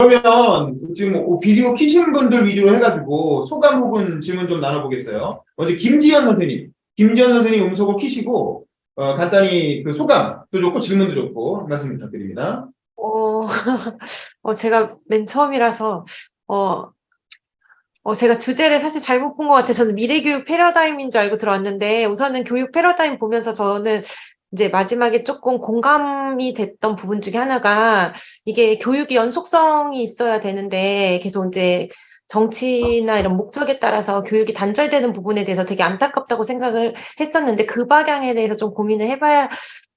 그러면 지금 비디오 키신 분들 위주로 해가지고 소감 혹은 질문 좀 나눠보겠어요. 먼저 김지현 선생님. 김지현 선생님 음소거 키시고, 간단히 그 소감도 좋고 질문도 좋고 한 말씀 부탁드립니다. 어, 제가 맨 처음이라서, 어, 제가 주제를 사실 잘못 본 것 같아요. 저는 미래교육 패러다임인 줄 알고 들어왔는데, 우선은 교육 패러다임 보면서 저는 이제 마지막에 조금 공감이 됐던 부분 중에 하나가, 이게 교육이 연속성이 있어야 되는데, 계속 이제 정치나 이런 목적에 따라서 교육이 단절되는 부분에 대해서 되게 안타깝다고 생각을 했었는데, 그 방향에 대해서 좀 고민을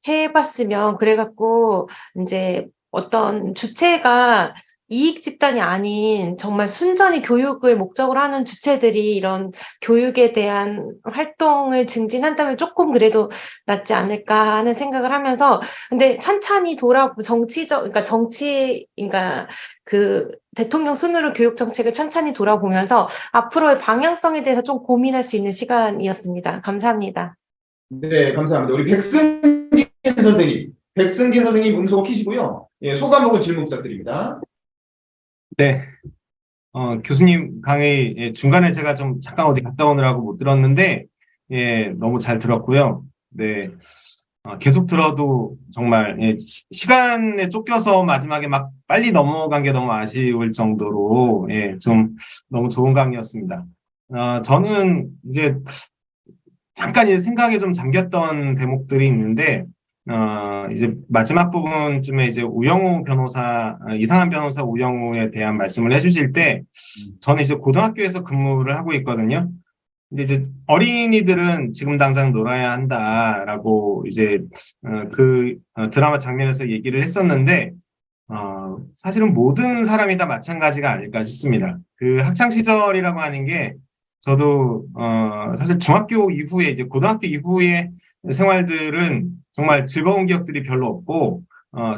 해봤으면, 그래갖고, 이제 어떤 주체가 이익 집단이 아닌 정말 순전히 교육을 목적으로 하는 주체들이 이런 교육에 대한 활동을 증진한다면 조금 그래도 낫지 않을까 하는 생각을 하면서, 근데 찬찬히 그러니까 그 대통령 순으로 교육 정책을 찬찬히 돌아보면서 앞으로의 방향성에 대해서 좀 고민할 수 있는 시간이었습니다. 감사합니다. 네, 감사합니다. 우리 백승진 선생님. 백승진 선생님 음소거 키시고요. 예, 소감 혹은 질문 부탁드립니다. 네, 교수님 강의 중간에 제가 좀 잠깐 어디 갔다 오느라고 못 들었는데, 예, 너무 잘 들었고요. 네, 계속 들어도 정말 시간에 쫓겨서 마지막에 막 빨리 넘어간 게 너무 아쉬울 정도로 좀 너무 좋은 강의였습니다. 저는 이제 잠깐 이제 생각에 좀 잠겼던 대목들이 있는데, 이제 마지막 부분쯤에 이제 우영우 변호사, 이상한 변호사 우영우에 대한 말씀을 해주실 때, 저는 이제 고등학교에서 근무를 하고 있거든요. 근데 이제 어린이들은 지금 당장 놀아야 한다라고 이제, 드라마 장면에서 얘기를 했었는데, 사실은 모든 사람이 다 마찬가지가 아닐까 싶습니다. 그 학창 시절이라고 하는 게 저도 사실 중학교 이후에 이제 고등학교 이후의 생활들은 정말 즐거운 기억들이 별로 없고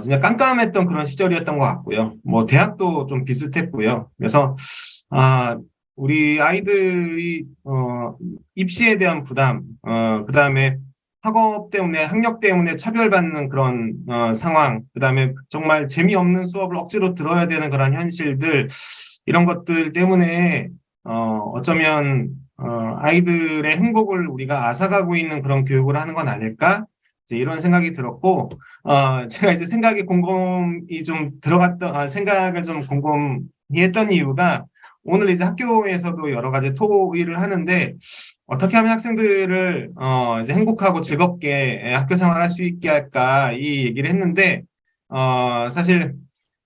진짜 깜깜했던 그런 시절이었던 것 같고요. 뭐 대학도 좀 비슷했고요. 그래서 아 우리 아이들이 입시에 대한 부담, 그다음에 학업 때문에, 학력 때문에 차별받는 그런 상황, 그다음에 정말 재미없는 수업을 억지로 들어야 되는 그런 현실들, 이런 것들 때문에 어쩌면 아이들의 행복을 우리가 앗아가고 있는 그런 교육을 하는 건 아닐까? 이제 이런 생각이 들었고, 제가 이제 생각이 곰곰이 좀 생각을 좀 곰곰이 했던 이유가 오늘 이제 학교에서도 여러 가지 토의를 하는데 어떻게 하면 학생들을 이제 행복하고 즐겁게 학교 생활할 수 있게 할까 이 얘기를 했는데 사실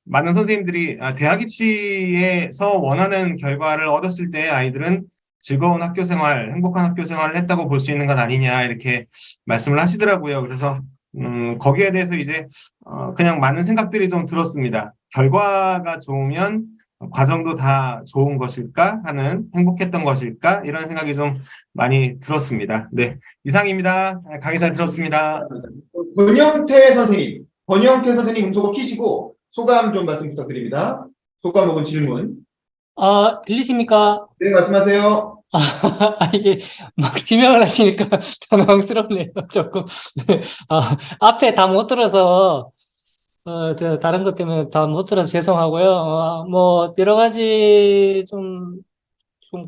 많은 선생님들이 대학 입시에서 원하는 결과를 얻었을 때 아이들은 즐거운 학교 생활, 행복한 학교 생활을 했다고 볼 수 있는 것 아니냐 이렇게 말씀을 하시더라고요. 그래서 거기에 대해서 이제 그냥 많은 생각들이 좀 들었습니다. 결과가 좋으면 과정도 다 좋은 것일까 하는 행복했던 것일까 이런 생각이 좀 많이 들었습니다. 네, 이상입니다. 강의 잘 들었습니다. 권영태 선생님 음소거 키시고 소감 좀 말씀 부탁드립니다. 소감 혹은 질문. 들리십니까? 네, 말씀하세요. 이게 막 지명을 하시니까 당황스럽네요, 조금. 네. 앞에 다 못 들어서, 다른 것 때문에 다 못 들어서 죄송하고요. 뭐, 여러 가지 좀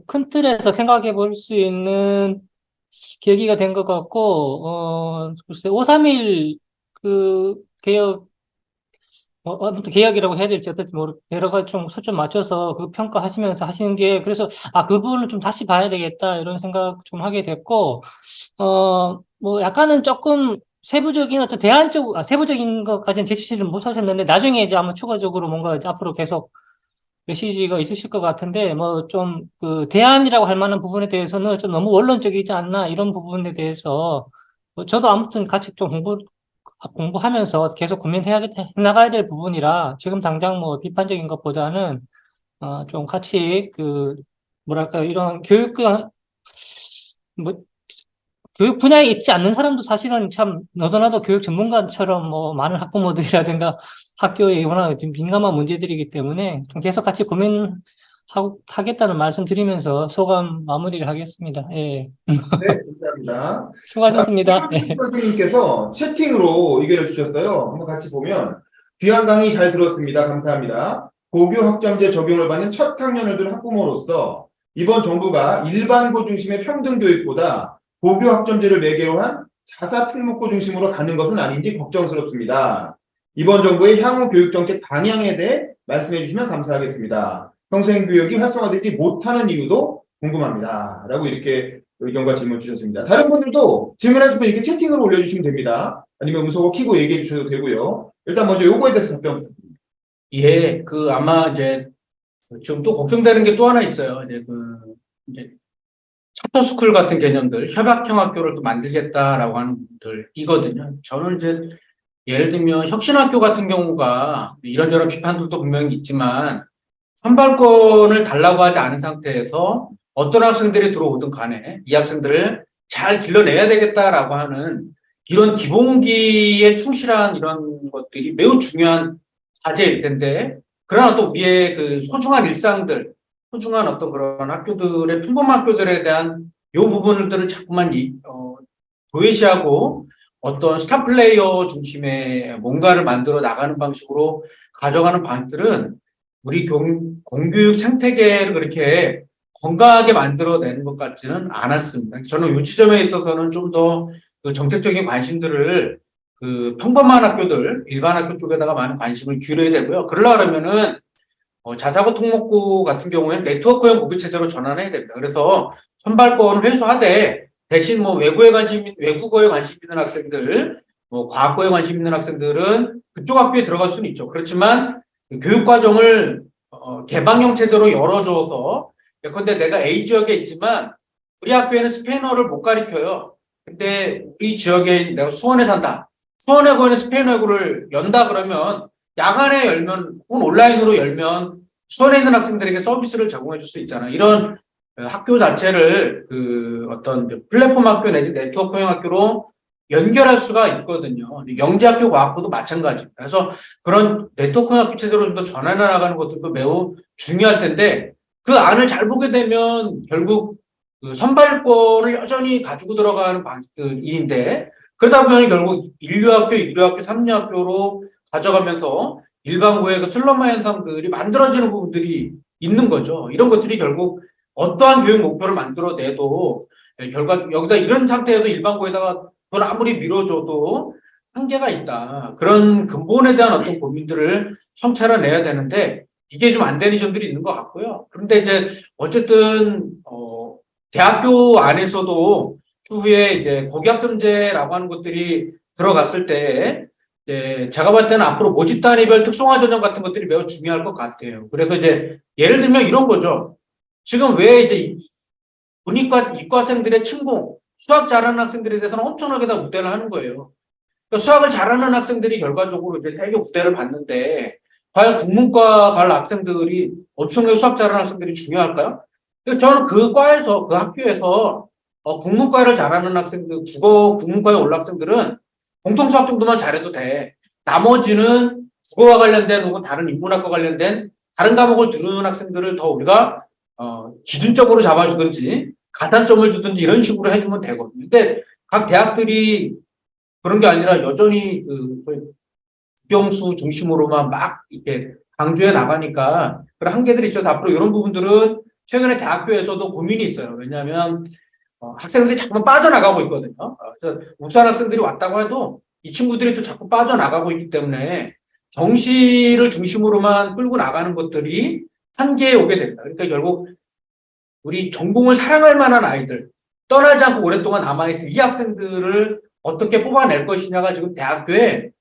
큰 틀에서 생각해 볼 수 있는 계기가 된 것 같고, 글쎄, 531 개혁, 아무튼 계약이라고 해야 될지 어떨지 여러 가지 좀 초점 맞춰서 그 평가하시면서 하시는 게, 그래서, 그 부분을 좀 다시 봐야 되겠다, 이런 생각 좀 하게 됐고, 뭐, 약간은 조금 세부적인 어떤 세부적인 것까지는 제시를 못 하셨는데, 나중에 이제 아마 추가적으로 뭔가 이제 앞으로 계속 메시지가 있으실 것 같은데, 뭐, 좀, 대안이라고 할 만한 부분에 대해서는 좀 너무 원론적이지 않나, 이런 부분에 대해서, 저도 아무튼 같이 좀 공부하면서 계속 나가야 될 부분이라, 지금 당장 뭐 비판적인 것보다는, 좀 같이 뭐랄까, 이런 뭐, 교육 분야에 있지 않는 사람도 사실은 참, 너도나도 교육 전문가처럼 뭐, 많은 학부모들이라든가 학교에 워낙 좀 민감한 문제들이기 때문에, 좀 계속 같이 하겠다는 말씀 드리면서 소감 마무리를 하겠습니다. 예. 네, 감사합니다. 수고하셨습니다. 김현준 예. 선생님께서 채팅으로 의견을 주셨어요. 한번 같이 보면 귀한 강의 잘 들었습니다. 감사합니다. 고교 학점제 적용을 받는 첫 학년을 둔 학부모로서 이번 정부가 일반고 중심의 평등교육보다 고교 학점제를 매개로 한 자사 특목고 중심으로 가는 것은 아닌지 걱정스럽습니다. 이번 정부의 향후 교육정책 방향에 대해 말씀해 주시면 감사하겠습니다. 평생교육이 활성화되지 못하는 이유도 궁금합니다. 라고 이렇게 의견과 질문 주셨습니다. 다른 분들도 질문하실 분 이렇게 채팅으로 올려주시면 됩니다. 아니면 음소거 키고 얘기해 주셔도 되고요. 일단 먼저 요거에 대해서 답변. 예, 아마 이제, 지금 또 걱정되는 게 또 하나 있어요. 이제, 챕터스쿨 같은 개념들, 협약형 학교를 또 만들겠다라고 하는 분들이거든요. 저는 이제, 예를 들면, 혁신학교 같은 경우가, 이런저런 비판들도 분명히 있지만, 선발권을 달라고 하지 않은 상태에서 어떤 학생들이 들어오든 간에 이 학생들을 잘 길러내야 되겠다라고 하는 이런 기본기에 충실한 이런 것들이 매우 중요한 과제일 텐데, 그러나 또 우리의 그 소중한 일상들, 소중한 어떤 그런 학교들의, 평범한 학교들에 대한 요 부분들을 자꾸만 도외시하고 어떤 스타 플레이어 중심의 뭔가를 만들어 나가는 방식으로 가져가는 방식들은 우리 공교육 생태계를 그렇게 건강하게 만들어내는 것 같지는 않았습니다. 저는 이 지점에 있어서는 좀 더 그 정책적인 관심들을 그 평범한 학교들, 일반 학교 쪽에다가 많은 관심을 기울여야 되고요. 그러려면은 자사고 특목고 같은 경우에는 네트워크형 고교 체제로 전환해야 됩니다. 그래서 선발권을 회수하되 대신 뭐 외국어에 관심 있는 학생들, 뭐 과학고에 관심 있는 학생들은 그쪽 학교에 들어갈 수는 있죠. 그렇지만 교육 과정을 개방형 체제로 열어줘서 예컨대 내가 A 지역에 있지만 우리 학교에는 스페인어를 못 가르쳐요. 근데 우리 지역에 내가 수원에 산다. 수원외고에는 스페인어고를 연다 그러면 야간에 열면 혹은 온라인으로 열면 수원에 있는 학생들에게 서비스를 제공해 줄 수 있잖아. 이런 학교 자체를 그 어떤 플랫폼 학교 내지 네트워크형 학교로 연결할 수가 있거든요. 영재학교 과학부도 마찬가지입니다. 그래서 그런 네트워크 학교 체제로 좀 더 전환해 나가는 것들도 매우 중요할 텐데 그 안을 잘 보게 되면 결국 그 선발권을 여전히 가지고 들어가는 방식들인데 그러다 보면 결국 인류학교, 이류학교, 삼류학교로 가져가면서 일반고의 그 슬럼화 현상들이 만들어지는 부분들이 있는 거죠. 이런 것들이 결국 어떠한 교육 목표를 만들어내도 결과 여기다 이런 상태에서 일반고에다가 돈 아무리 밀어줘도 한계가 있다. 그런 근본에 대한 어떤 고민들을 성찰해내야 되는데 이게 좀 안 되는 점들이 있는 것 같고요. 그런데 이제 어쨌든 대학교 안에서도 추후에 이제 고교학점제라고 하는 것들이 들어갔을 때 이제 제가 봤을 때는 앞으로 모집 단위별 특성화 전형 같은 것들이 매우 중요할 것 같아요. 그래서 이제 예를 들면 이런 거죠. 지금 왜 이제 문이과 이과생들의 침공, 수학 잘하는 학생들에 대해서는 엄청나게 다 우대를 하는 거예요. 그러니까 수학을 잘하는 학생들이 결과적으로 이제 되게 우대를 받는데 과연 국문과 갈 학생들이 엄청나게 수학 잘하는 학생들이 중요할까요? 저는 그 과에서 그 학교에서 국문과를 잘하는 학생들, 국문과에 올 학생들은 공통수학 정도만 잘해도 돼. 나머지는 국어와 관련된 혹은 다른 인문학과 관련된 다른 과목을 두는 학생들을 더 우리가 기준적으로 잡아주든지 가산점을 주든지 이런 식으로 해주면 되거든요. 근데 각 대학들이 그런 게 아니라 여전히 국영수 중심으로만 막 이렇게 강조해 나가니까 그런 한계들이 있죠. 앞으로 이런 부분들은 최근에 대학교에서도 고민이 있어요. 왜냐하면 학생들이 자꾸만 빠져나가고 있거든요. 그래서 울산 학생들이 왔다고 해도 이 친구들이 또 자꾸 빠져나가고 있기 때문에 정시를 중심으로만 끌고 나가는 것들이 한계에 오게 됩니다. 그러니까 결국 우리 전공을 사랑할 만한 아이들, 떠나지 않고 오랫동안 남아있을 이 학생들을 어떻게 뽑아낼 것이냐가 지금 대학교의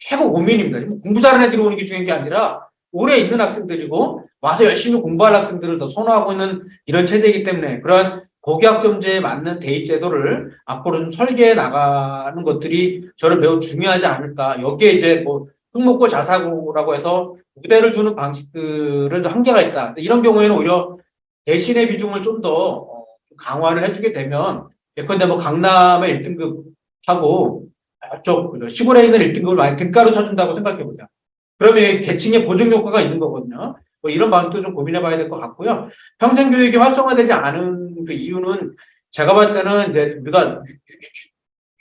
최고 고민입니다. 공부 잘하는 애들이 오는 게 중요한 게 아니라 오래 있는 학생들이고 와서 열심히 공부할 학생들을 더 선호하고 있는 이런 체제이기 때문에 그런 고교학점제에 맞는 대입제도를 앞으로 좀 설계해 나가는 것들이 저는 매우 중요하지 않을까. 여기에 이제 뭐 특목고 자사고라고 해서 우대를 주는 방식들은 한계가 있다. 이런 경우에는 오히려 대신의 비중을 좀 더 강화를 해주게 되면 예컨대 뭐 강남의 1등급하고 쪽 시골에 있는 1등급을 많이 등가로 쳐준다고 생각해보자. 그러면 계층의 보정 효과가 있는 거거든요. 뭐 이런 방식도 좀 고민해봐야 될 것 같고요. 평생교육이 활성화되지 않은 그 이유는 제가 봤을 때는 이제 우리가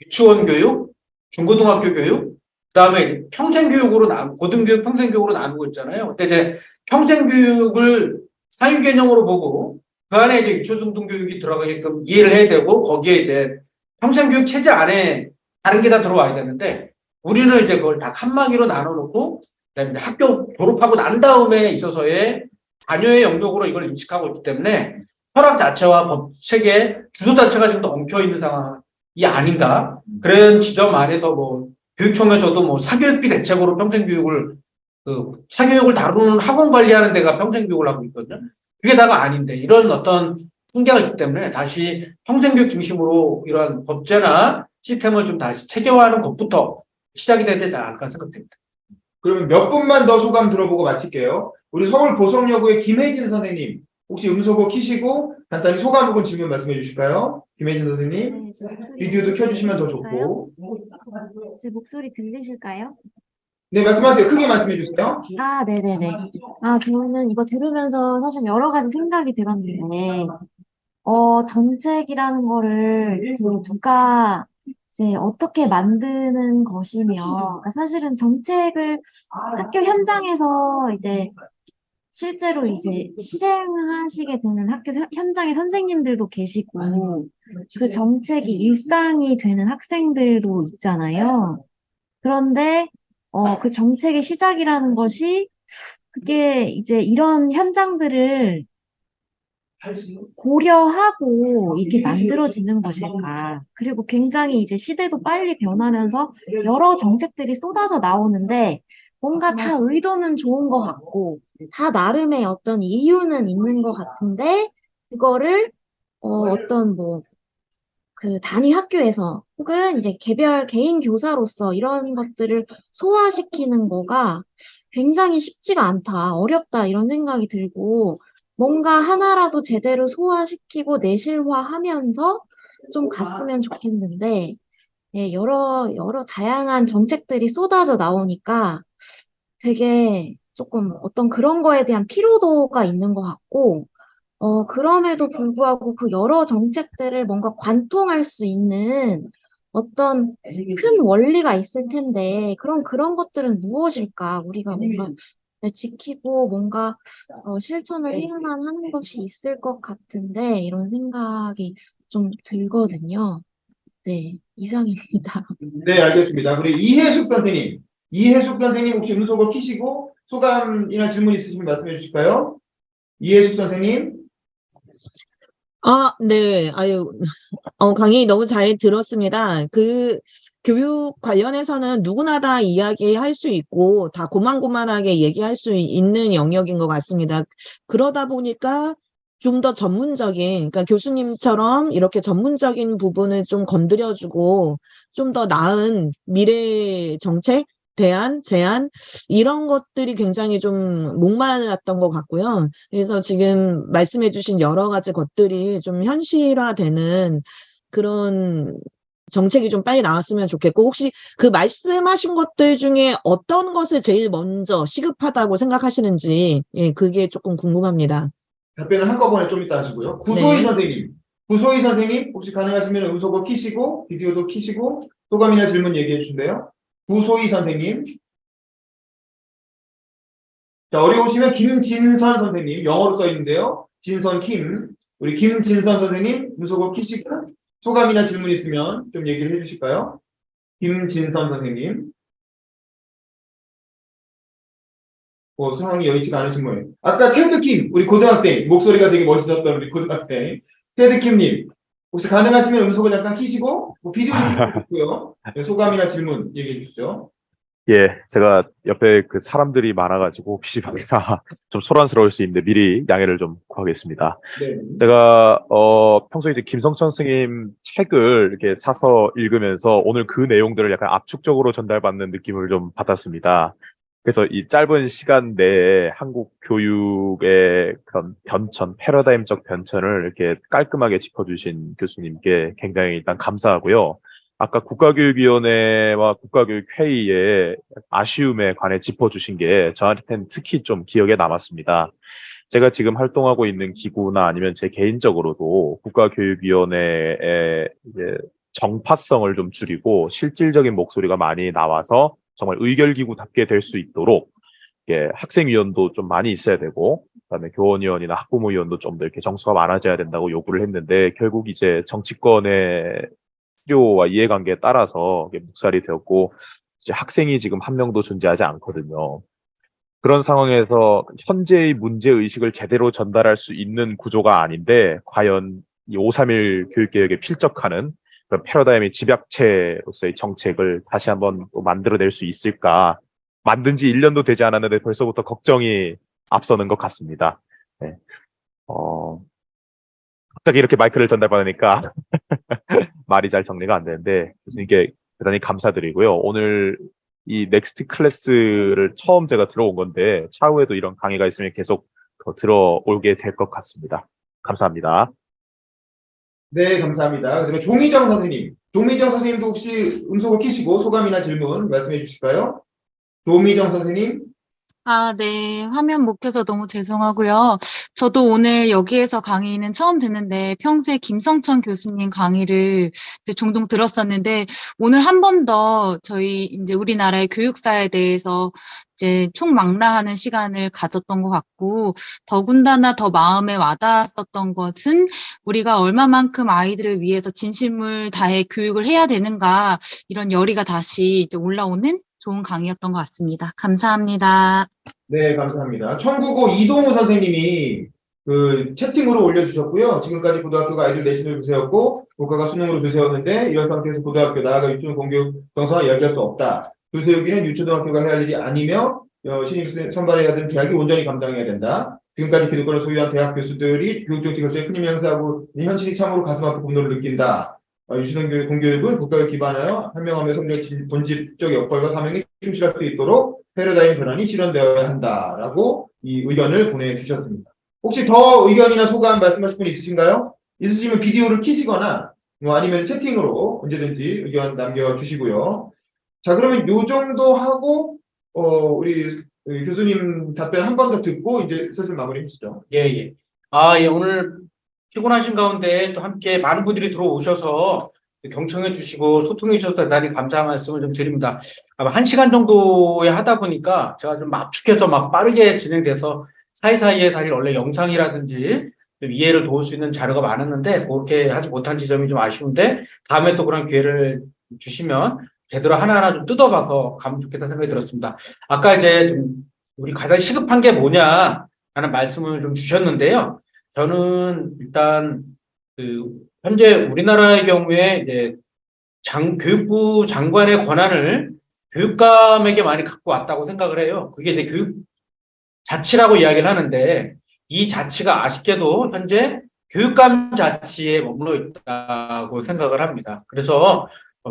유치원 교육, 중고등학교 교육, 그다음에 평생교육으로 고등교육 평생교육으로 나누고 있잖아요. 근데 이제 평생교육을 사유 개념으로 보고 그 안에 이제 기초중등 교육이 들어가게끔 이해를 해야 되고 거기에 이제 평생교육 체제 안에 다른 게 다 들어와야 되는데 우리는 이제 그걸 다 칸막이로 나눠놓고 그다음에 이제 학교 졸업하고 난 다음에 있어서의 자녀의 영역으로 이걸 인식하고 있기 때문에 철학 자체와 법 체계 주소 자체가 지금 더 엉켜 있는 상황이 아닌가 그런 지점 안에서 뭐 교육청에서도 뭐 사교육비 대책으로 평생교육을 사교육을 다루는 학원 관리하는 데가 평생교육을 하고 있거든요. 그게 다가 아닌데 이런 어떤 통계가 있기 때문에 다시 평생교육 중심으로 이런 법제나 시스템을 좀 다시 체계화하는 것부터 시작이 돼야 되지 않을까 생각됩니다. 그러면 몇 분만 더 소감 들어보고 마칠게요. 우리 서울 보성여고의 김혜진 선생님, 혹시 음소거 키시고 간단히 소감 혹은 질문 말씀해 주실까요? 김혜진 선생님, 네, 제 목소리 비디오도 켜주시면 더 들리실까요? 좋고. 제 목소리 들리실까요? 네, 말씀하세요. 크게 말씀해 주세요. 아, 네네네. 아, 저는 이거 들으면서 사실 여러 가지 생각이 들었는데, 정책이라는 거를 누가 이제 어떻게 만드는 것이며, 그러니까 사실은 정책을 학교 현장에서 이제 실제로 이제 실행하시게 되는 학교 현장의 선생님들도 계시고, 그 정책이 일상이 되는 학생들도 있잖아요. 그런데, 그 정책의 시작이라는 것이, 그게 이제 이런 현장들을 고려하고 이게 만들어지는 것일까. 그리고 굉장히 이제 시대도 빨리 변하면서 여러 정책들이 쏟아져 나오는데, 뭔가 다 의도는 좋은 것 같고, 다 나름의 어떤 이유는 있는 것 같은데, 그거를, 어떤 뭐, 그 단위 학교에서 혹은 이제 개별 개인 교사로서 이런 것들을 소화시키는 거가 굉장히 쉽지가 않다, 어렵다 이런 생각이 들고 뭔가 하나라도 제대로 소화시키고 내실화하면서 좀 갔으면 좋겠는데 예, 여러 다양한 정책들이 쏟아져 나오니까 되게 조금 어떤 그런 거에 대한 피로도가 있는 것 같고 그럼에도 불구하고 그 여러 정책들을 뭔가 관통할 수 있는 어떤 큰 원리가 있을 텐데, 그런 것들은 무엇일까? 우리가 뭔가 지키고 뭔가 실천을 해야만 하는 것이 있을 것 같은데, 이런 생각이 좀 들거든요. 네, 이상입니다. 네, 알겠습니다. 우리 이해숙 선생님 혹시 음소거 키시고 소감이나 질문 있으시면 말씀해 주실까요? 이해숙 선생님. 네. 강의 너무 잘 들었습니다. 교육 관련해서는 누구나 다 이야기할 수 있고, 다 고만고만하게 얘기할 수 있는 영역인 것 같습니다. 그러다 보니까 좀 더 전문적인, 그러니까 교수님처럼 이렇게 전문적인 부분을 좀 건드려주고, 좀 더 나은 미래 정책, 대안, 제안, 이런 것들이 굉장히 좀 목말랐던 것 같고요. 그래서 지금 말씀해주신 여러 가지 것들이 좀 현실화되는 그런 정책이 좀 빨리 나왔으면 좋겠고, 혹시 그 말씀하신 것들 중에 어떤 것을 제일 먼저 시급하다고 생각하시는지, 예, 그게 조금 궁금합니다. 답변을 한꺼번에 좀 이따 하시고요. 구소희 선생님, 혹시 가능하시면 음소거 키시고, 비디오도 키시고, 소감이나 질문 얘기해 주신대요. 구소희 선생님. 자, 어려우시면 김진선 선생님, 영어로 써 있는데요. 진선 킴. 우리 김진선 선생님, 음소거 키시고, 소감이나 질문 있으면 좀 얘기를 해 주실까요? 김진선 선생님. 상황이 여의치가 않으신 거예요. 아까 테드킴, 우리 고등학생, 목소리가 되게 멋있었던 우리 고등학생. 테드킴님, 혹시 가능하시면 음소거 잠깐 키시고, 비디오 좀 보고요. 소감이나 질문 얘기해 주시죠. 예, 제가 옆에 그 사람들이 많아가지고 혹시 방해가 좀 소란스러울 수 있는데 미리 양해를 좀 구하겠습니다. 네. 제가 평소에 이제 김성천 스님 책을 이렇게 사서 읽으면서 오늘 그 내용들을 약간 압축적으로 전달받는 느낌을 좀 받았습니다. 그래서 이 짧은 시간 내에 한국 교육의 그런 변천, 패러다임적 변천을 이렇게 깔끔하게 짚어주신 교수님께 굉장히 일단 감사하고요. 아까 국가교육위원회와 국가교육회의의 아쉬움에 관해 짚어주신 게 저한테는 특히 좀 기억에 남았습니다. 제가 지금 활동하고 있는 기구나 아니면 제 개인적으로도 국가교육위원회의 이제 정파성을 좀 줄이고 실질적인 목소리가 많이 나와서 정말 의결기구답게 될 수 있도록 학생위원도 좀 많이 있어야 되고, 그다음에 교원위원이나 학부모위원도 좀 더 이렇게 정수가 많아져야 된다고 요구를 했는데, 결국 이제 정치권의 필요와 이해관계에 따라서 이게 묵살이 되었고, 이제 학생이 지금 한 명도 존재하지 않거든요. 그런 상황에서 현재의 문제 의식을 제대로 전달할 수 있는 구조가 아닌데, 과연 이 5.3일 교육개혁에 필적하는 그런 패러다임의 집약체로서의 정책을 다시 한번 또 만들어낼 수 있을까? 만든 지 1년도 되지 않았는데 벌써부터 걱정이 앞서는 것 같습니다. 네. 갑자기 이렇게 마이크를 전달받으니까 말이 잘 정리가 안 되는데, 교수님께 대단히 감사드리고요. 오늘 이 넥스트 클래스를 처음 제가 들어온 건데, 차후에도 이런 강의가 있으면 계속 더 들어오게 될 것 같습니다. 감사합니다. 네, 감사합니다. 그다음에 조미정 선생님. 조미정 선생님도 혹시 음소거 키시고 소감이나 질문 말씀해 주실까요? 조미정 선생님. 아, 네. 화면 못 켜서 너무 죄송하고요. 저도 오늘 여기에서 강의는 처음 듣는데 평소에 김성천 교수님 강의를 이제 종종 들었었는데 오늘 한 번 더 저희 이제 우리나라의 교육사에 대해서 이제 총망라하는 시간을 가졌던 것 같고 더군다나 더 마음에 와닿았었던 것은 우리가 얼마만큼 아이들을 위해서 진심을 다해 교육을 해야 되는가 이런 열의가 다시 이제 올라오는 좋은 강의였던 것 같습니다. 감사합니다. 네, 감사합니다. 청구고 이동우 선생님이 그 채팅으로 올려주셨고요. 지금까지 고등학교가 아이들 내신을 두세웠고 국가가 수능으로 두세웠는데 이런 상태에서 고등학교 나아가 유치원 공교육 정상화 이야기할 수 없다. 두세우기는 유초등학교가 해야 할 일이 아니며 신입 선발해야 되는 대학이 온전히 감당해야 된다. 지금까지 기득권을 소유한 대학 교수들이 교육정치 결정에 큰 힘을 행사하고 있는 현실이 참으로 가슴 아픈 분노를 느낀다. 유치원 교육, 공교육은 국가에 기반하여 한명하며 성장의 본질적 역할과 사명에 충실할 수 있도록 패러다임 전환이 실현되어야 한다라고 이 의견을 보내주셨습니다. 혹시 더 의견이나 소감 말씀하실 분 있으신가요? 있으시면 비디오를 켜시거나 뭐 아니면 채팅으로 언제든지 의견 남겨주시고요. 자, 그러면 요 정도 하고 우리 교수님 답변 한 번 더 듣고 이제 슬슬 마무리 해주시죠. 예. 아, 예, 오늘 피곤하신 가운데 또 함께 많은 분들이 들어오셔서 경청해 주시고 소통해 주셔서 대단히 감사한 말씀을 좀 드립니다. 아마 1시간 정도에 하다 보니까 제가 좀 압축해서 막 빠르게 진행돼서 사이사이에 사실 원래 영상이라든지 좀 이해를 도울 수 있는 자료가 많았는데 그렇게 하지 못한 지점이 좀 아쉬운데 다음에 또 그런 기회를 주시면 제대로 하나하나 좀 뜯어봐서 가면 좋겠다 생각이 들었습니다. 아까 이제 좀 우리 가장 시급한 게 뭐냐라는 말씀을 좀 주셨는데요. 저는 일단 현재 우리나라의 경우에 이제 교육부 장관의 권한을 교육감에게 많이 갖고 왔다고 생각을 해요. 그게 이제 교육 자치라고 이야기를 하는데 이 자치가 아쉽게도 현재 교육감 자치에 머물러 있다고 생각을 합니다. 그래서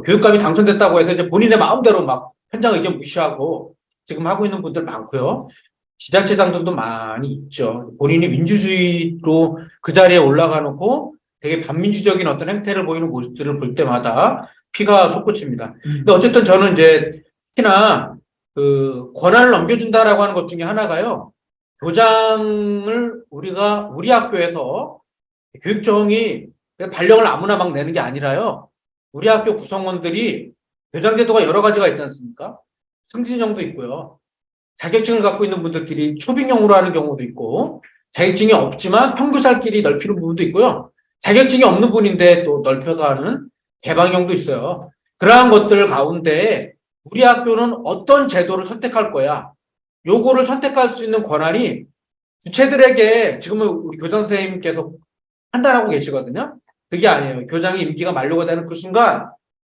교육감이 당선됐다고 해서 이제 본인의 마음대로 막 현장 의견 무시하고 지금 하고 있는 분들 많고요. 지자체장들도 많이 있죠. 본인이 민주주의로 그 자리에 올라가 놓고 되게 반민주적인 어떤 행태를 보이는 모습들을 볼 때마다 피가 솟구칩니다. 근데 어쨌든 저는 이제 특히나 그 권한을 넘겨준다라고 하는 것 중에 하나가요. 교장을 우리 학교에서 교육청이 발령을 아무나 막 내는 게 아니라요. 우리 학교 구성원들이 교장 제도가 여러 가지가 있지 않습니까? 승진형도 있고요. 자격증을 갖고 있는 분들끼리 초빙형으로 하는 경우도 있고, 자격증이 없지만 평교사끼리 넓히는 부분도 있고요. 자격증이 없는 분인데 또 넓혀서 하는 개방형도 있어요. 그러한 것들 가운데 우리 학교는 어떤 제도를 선택할 거야. 요거를 선택할 수 있는 권한이 주체들에게 지금은 우리 교장 선생님께서 판단하고 계시거든요. 그게 아니에요. 교장의 임기가 만료가 되는 그 순간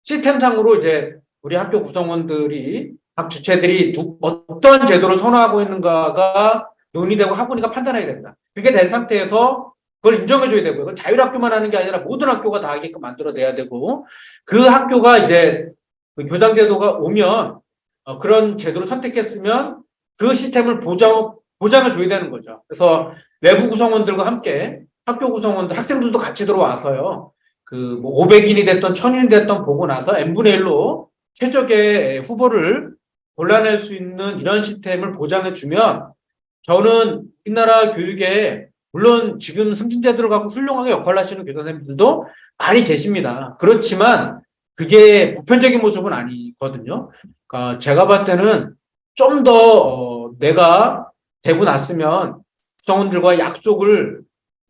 시스템상으로 이제 우리 학교 구성원들이 각 주체들이 어떤 제도를 선호하고 있는가가 논의되고 학원이가 판단해야 됩니다. 그게 된 상태에서 그걸 인정해줘야 되고요. 그건 자율학교만 하는 게 아니라 모든 학교가 다 하게끔 만들어내야 되고 그 학교가 이제 그 교장제도가 오면 그런 제도를 선택했으면 그 시스템을 보장을 줘야 되는 거죠. 그래서 외부 구성원들과 함께 학교 구성원들, 학생들도 같이 들어와서요. 뭐 500인이 됐던 1000인이 됐던 보고 나서 n분의 1로 최적의 후보를 골라낼 수 있는 이런 시스템을 보장해주면 저는 우리나라 교육에 물론 지금 승진제도를 갖고 훌륭하게 역할을 하시는 교사 선생님들도 많이 계십니다. 그렇지만 그게 보편적인 모습은 아니거든요. 그러니까 제가 봤을 때는 좀 더 내가 되고 났으면 구성원들과 약속을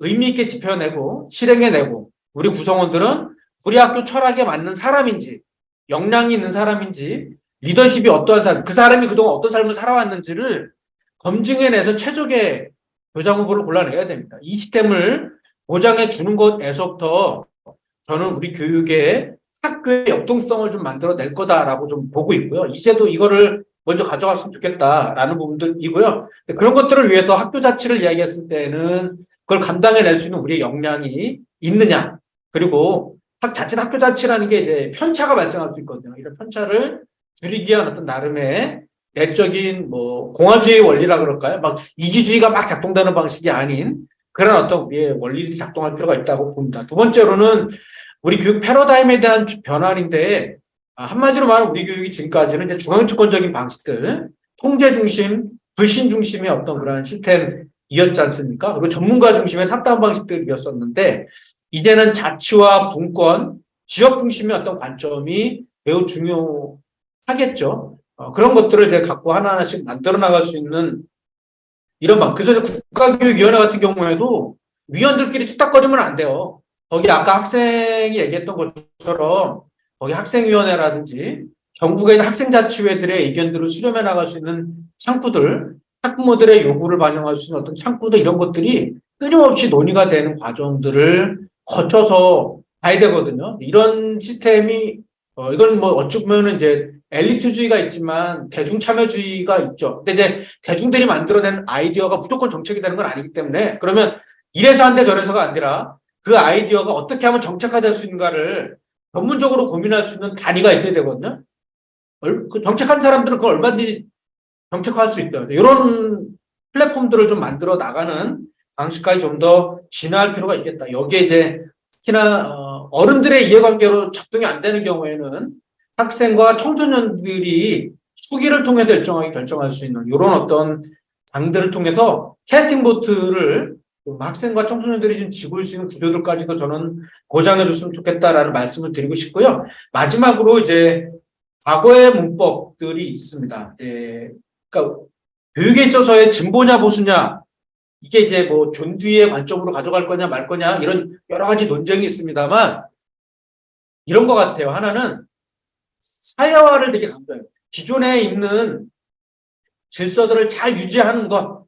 의미 있게 지켜내고 실행해내고 우리 구성원들은 우리 학교 철학에 맞는 사람인지 역량이 있는 사람인지 리더십이 어떠한 사람, 그 사람이 그동안 어떤 삶을 살아왔는지를 검증해내서 최적의 교장 후보를 골라내야 됩니다. 이 시스템을 보장해 주는 것에서부터 저는 우리 교육의 학교의 역동성을 좀 만들어낼 거다라고 좀 보고 있고요. 이제도 이거를 먼저 가져갔으면 좋겠다라는 부분들이고요. 그런 것들을 위해서 학교 자치를 이야기했을 때는 그걸 감당해낼 수 있는 우리의 역량이 있느냐. 그리고 자칫 학교 자치라는 게 이제 편차가 발생할 수 있거든요. 이런 편차를 줄이기 위한 어떤 나름의 내적인 뭐 공화주의 원리라 그럴까요? 막 이기주의가 막 작동되는 방식이 아닌 그런 어떤 우리의 원리들이 작동할 필요가 있다고 봅니다. 두 번째로는 우리 교육 패러다임에 대한 변환인데 한마디로 말하면 우리 교육이 지금까지는 이제 중앙주권적인 방식들, 통제 중심, 불신 중심의 어떤 그런 시스템이었지 않습니까? 그리고 전문가 중심의 탑다운 방식들이었었는데 이제는 자치와 분권, 지역 중심의 어떤 관점이 매우 중요하겠죠. 그런 것들을 이제 갖고 하나하나씩 만들어 나갈 수 있는 이런 방. 그래서 국가교육위원회 같은 경우에도 위원들끼리 투닥거리면 안 돼요. 거기 아까 학생이 얘기했던 것처럼 거기 학생위원회라든지 전국에 있는 학생자치회들의 의견들을 수렴해 나갈 수 있는 창구들, 학부모들의 요구를 반영할 수 있는 어떤 창구들 이런 것들이 끊임없이 논의가 되는 과정들을 거쳐서 가야 되거든요. 이런 시스템이 이건 뭐 어찌 보면은 이제 엘리트주의가 있지만 대중참여주의가 있죠. 근데 이제 대중들이 만들어낸 아이디어가 무조건 정책이 되는 건 아니기 때문에 그러면 이래서 안 돼 저래서가 아니라 그 아이디어가 어떻게 하면 정책화될 수 있는가를 전문적으로 고민할 수 있는 단위가 있어야 되거든요. 그 정책한 사람들은 그걸 얼마든지 정책화할 수 있다. 이런 플랫폼들을 좀 만들어 나가는 방식까지 좀 더 진화할 필요가 있겠다. 여기에 이제 특히나 어른들의 이해관계로 작동이 안 되는 경우에는 학생과 청소년들이 수기를 통해서 일정하게 결정할 수 있는 이런 어떤 장들을 통해서 캐스팅 보트를 학생과 청소년들이 좀 지고 수 있는 구조들까지도 저는 보장해 줬으면 좋겠다라는 말씀을 드리고 싶고요. 마지막으로 이제 과거의 문법들이 있습니다. 그러니까 교육에 있어서의 진보냐 보수냐 이게 이제 뭐 존귀의 관점으로 가져갈 거냐 말 거냐 이런 여러 가지 논쟁이 있습니다만 이런 것 같아요. 하나는 사회화를 되게 강조해요. 기존에 있는 질서들을 잘 유지하는 것,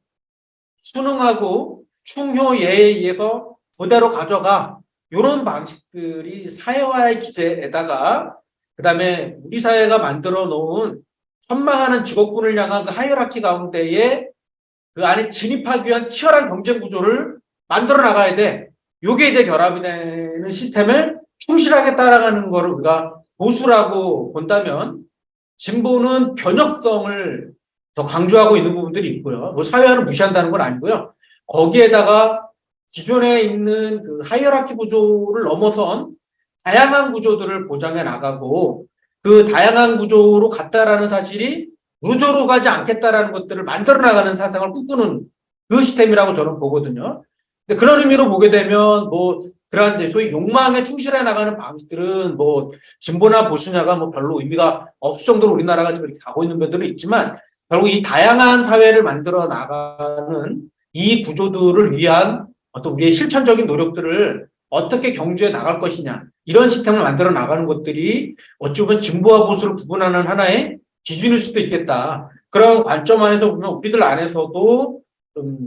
순응하고 충효예에 의해서 그대로 가져가 이런 방식들이 사회화의 기제에다가 그 다음에 우리 사회가 만들어 놓은 선망하는 직업군을 향한 그 하이어라키 가운데에 그 안에 진입하기 위한 치열한 경쟁 구조를 만들어 나가야 돼. 요게 이제 결합이 되는 시스템을 충실하게 따라가는 거를 우리가 보수라고 본다면 진보는 변혁성을 더 강조하고 있는 부분들이 있고요. 뭐 사회화를 무시한다는 건 아니고요. 거기에다가 기존에 있는 그 하이어라키 구조를 넘어선 다양한 구조들을 보장해 나가고 그 다양한 구조로 갔다라는 사실이 루저로 가지 않겠다라는 것들을 만들어 나가는 사상을 꿈꾸는 그 시스템이라고 저는 보거든요. 근데 그런 의미로 보게 되면 뭐 그러한 소위 욕망에 충실해 나가는 방식들은 뭐 진보나 보수냐가 뭐 별로 의미가 없을 정도로 우리나라가 지금 이렇게 가고 있는 면들은 있지만 결국 이 다양한 사회를 만들어 나가는 이 구조들을 위한 어떤 우리의 실천적인 노력들을 어떻게 경주해 나갈 것이냐 이런 시스템을 만들어 나가는 것들이 어찌 보면 진보와 보수를 구분하는 하나의 기준일 수도 있겠다. 그런 관점 안에서 보면 우리들 안에서도 좀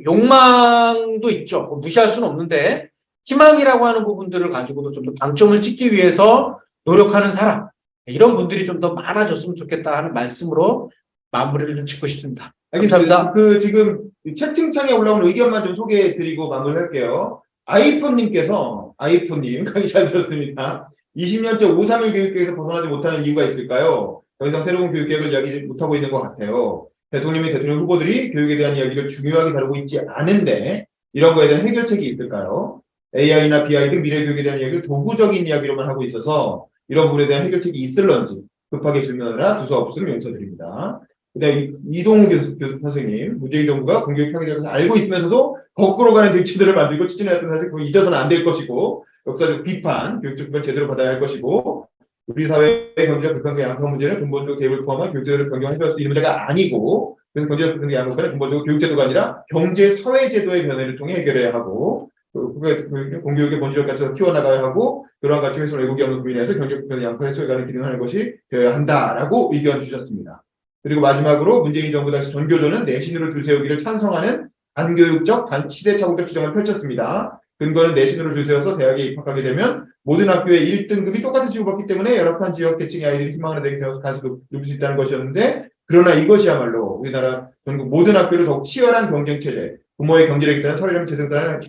욕망도 있죠. 무시할 수는 없는데 희망이라고 하는 부분들을 가지고도 좀 더 방점을 찍기 위해서 노력하는 사람 이런 분들이 좀 더 많아졌으면 좋겠다 하는 말씀으로 마무리를 좀 짓고 싶습니다. 알겠습니다. 지금 채팅창에 올라온 의견만 좀 소개해드리고 마무리할게요. 아이폰님 강의 잘 들었습니다. 20년째 531 교육계에서 벗어나지 못하는 이유가 있을까요? 더 이상 새로운 교육계획을 이야기 못하고 있는 것 같아요. 대통령이 대통령 후보들이 교육에 대한 이야기를 중요하게 다루고 있지 않은데 이런 거에 대한 해결책이 있을까요? AI나 BI 등 미래 교육에 대한 이야기를 도구적인 이야기로만 하고 있어서 이런 부분에 대한 해결책이 있을런지 급하게 질문하느라 두서 없음을 용서드립니다. 그다음에 이동우 선생님, 문재인 정부가 공교육 평에 대해서 알고 있으면서도 거꾸로 가는 정치들을 만들고 추진해왔던 사실 그거 잊어서는 안 될 것이고 역사적 비판, 교육적 비판 제대로 받아야 할 것이고 우리 사회의 경제적 불평등 양극화 문제는 근본적 대입을 포함한 교육제도를 변경해서 이 문제가 아니고, 그래서 경제적 불평등 양극화는 근본적으로 교육제도가 아니라 경제 사회제도의 변화를 통해 해결해야 하고, 공교육의 본질적 가치를 키워나가야 하고, 그러한 가치 훼손을 왜곡이 없는 국민에서 경제적 불평등 양극화 해소에 관한 기능을 하는 것이 되어야 한다라고 의견 주셨습니다. 그리고 마지막으로 문재인 정부 당시 전교조는 내신으로 줄 세우기를 찬성하는 반교육적, 반시대착오적 주장을 펼쳤습니다. 근거는 내신으로 줄 세워서 대학에 입학하게 되면 모든 학교의 1등급이 똑같이 지급받기 때문에 열악한 지역 계층의 아이들이 희망하는 대학에 되어서 가서 누릴 수 있다는 것이었는데, 그러나 이것이야말로 우리나라 전국 모든 학교를 더욱 치열한 경쟁 체제, 부모의 경제력에 따른 서열형 재생 따른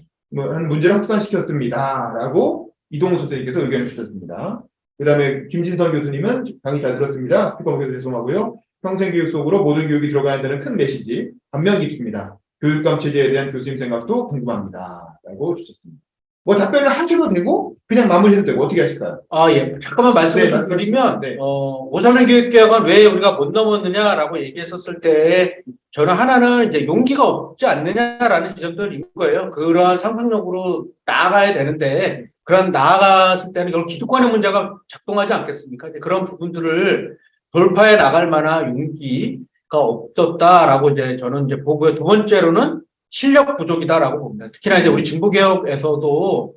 문제를 확산시켰습니다. 라고 이동우 선생님께서 의견을 주셨습니다. 그 다음에 김진선 교수님은 강의 잘 들었습니다. 스피커 목에서 죄송하고요. 평생교육 속으로 모든 교육이 들어가야 한다는 큰 메시지, 감명 깊습니다. 교육감 체제에 대한 교수님 생각도 궁금합니다. 라고 주셨습니다. 뭐 답변을 하셔도 되고 그냥 마무리해도 되고 어떻게 하실까요? 예. 잠깐만 말씀을 네, 드리면, 네. 5.3년 교육개혁은 왜 우리가 못 넘었느냐라고 얘기했었을 때, 저는 하나는 이제 용기가 없지 않느냐라는 지적들이 있는 거예요. 그러한 상상력으로 나아가야 되는데, 그런 나아갔을 때는 결국 기득권의 문제가 작동하지 않겠습니까? 이제 그런 부분들을 돌파해 나갈 만한 용기가 없었다라고 이제 저는 이제 보고요. 두 번째로는 실력 부족이다라고 봅니다. 특히나 이제 우리 진보개혁에서도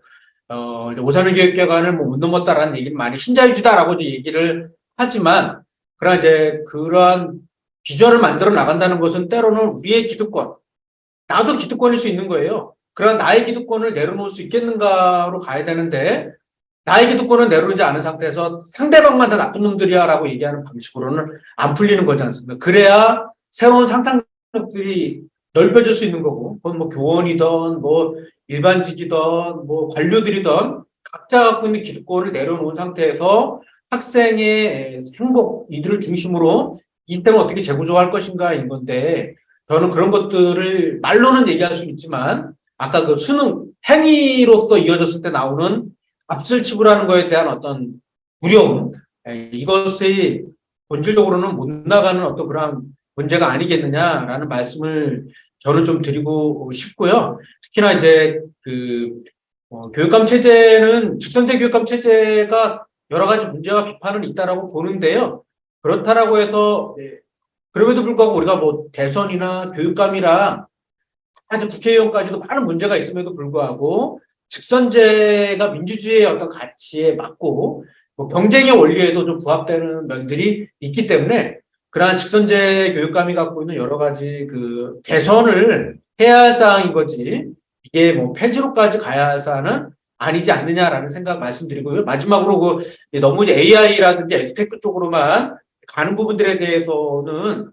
이제 5.3년 교육개혁안을 뭐 못 넘었다라는 얘기를 많이 신자유주의다라고 이제 얘기를 하지만, 그러나 이제 그러한 비전을 만들어 나간다는 것은 때로는 우리의 기득권, 나도 기득권일 수 있는 거예요. 그러나 나의 기득권을 내려놓을 수 있겠는가로 가야 되는데, 나의 기득권을 내려놓지 않은 상태에서 상대방만 다 나쁜 놈들이야라고 얘기하는 방식으로는 안 풀리는 거지 않습니까? 그래야 새로운 상상력들이 넓혀질 수 있는 거고, 그건 뭐 교원이든 뭐 일반직이든 뭐 관료들이든 각자 갖고 있는 기득권을 내려놓은 상태에서 학생의 행복, 이들을 중심으로 이때는 어떻게 재구조할 것인가인 건데, 저는 그런 것들을 말로는 얘기할 수 있지만, 아까 그 수능 행위로서 이어졌을 때 나오는 값을 지불하는 거에 대한 어떤 두려움, 이것이 본질적으로는 못 나가는 어떤 그런 문제가 아니겠느냐라는 말씀을 저는 좀 드리고 싶고요. 특히나 이제 교육감 체제는 직선제 교육감 체제가 여러 가지 문제와 비판은 있다라고 보는데요. 그렇다라고 해서 그럼에도 불구하고 우리가 뭐 대선이나 교육감이랑 아주 국회의원까지도 많은 문제가 있음에도 불구하고 직선제가 민주주의의 어떤 가치에 맞고 뭐 경쟁의 원리에도 좀 부합되는 면들이 있기 때문에, 그러한 직선제 교육감이 갖고 있는 여러 가지 그 개선을 해야 할 사항인 거지, 이게 뭐 폐지로까지 가야 할 사안은 아니지 않느냐라는 생각 말씀드리고요. 마지막으로 너무 AI라든지 에듀테크 쪽으로만 가는 부분들에 대해서는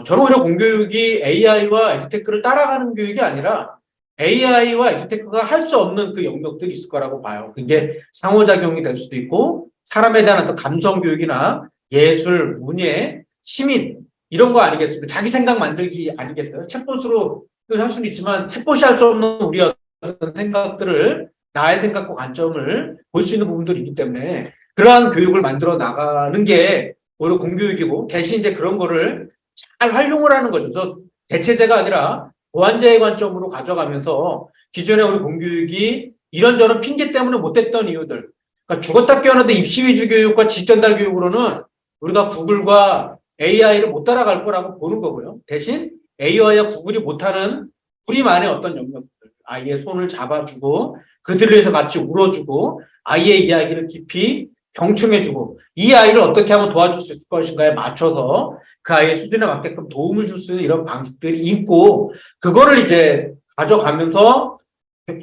저는 오히려 공교육이 AI와 에듀테크를 따라가는 교육이 아니라 AI와 에듀테크가 할 수 없는 그 영역들이 있을 거라고 봐요. 그게 상호작용이 될 수도 있고, 사람에 대한 어떤 감성 교육이나 예술, 문예, 시민, 이런 거 아니겠습니까? 자기 생각 만들기 아니겠어요? 챗봇으로 할 수는 있지만, 챗봇이 할 수 없는 우리의 어떤 생각들을, 나의 생각과 관점을 볼 수 있는 부분들이 있기 때문에, 그러한 교육을 만들어 나가는 게 오히려 공교육이고, 대신 이제 그런 거를 잘 활용을 하는 거죠. 저 대체제가 아니라 보완제의 관점으로 가져가면서 기존의 우리 공교육이 이런저런 핑계 때문에 못했던 이유들, 그러니까 죽었다 깨어나도 입시 위주 교육과 지전달 교육으로는 우리가 구글과 AI를 못 따라갈 거라고 보는 거고요. 대신 AI와 구글이 못하는 우리만의 어떤 영역들, 아이의 손을 잡아주고 그들을 위해서 같이 울어주고 아이의 이야기를 깊이 경청해주고 이 아이를 어떻게 하면 도와줄 수 있을 것인가에 맞춰서 그 아이의 수준에 맞게끔 도움을 줄 수 있는 이런 방식들이 있고, 그거를 이제 가져가면서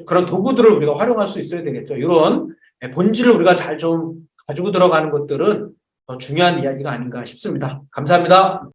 그런 도구들을 우리가 활용할 수 있어야 되겠죠. 이런 본질을 우리가 잘 좀 가지고 들어가는 것들은 더 중요한 이야기가 아닌가 싶습니다. 감사합니다.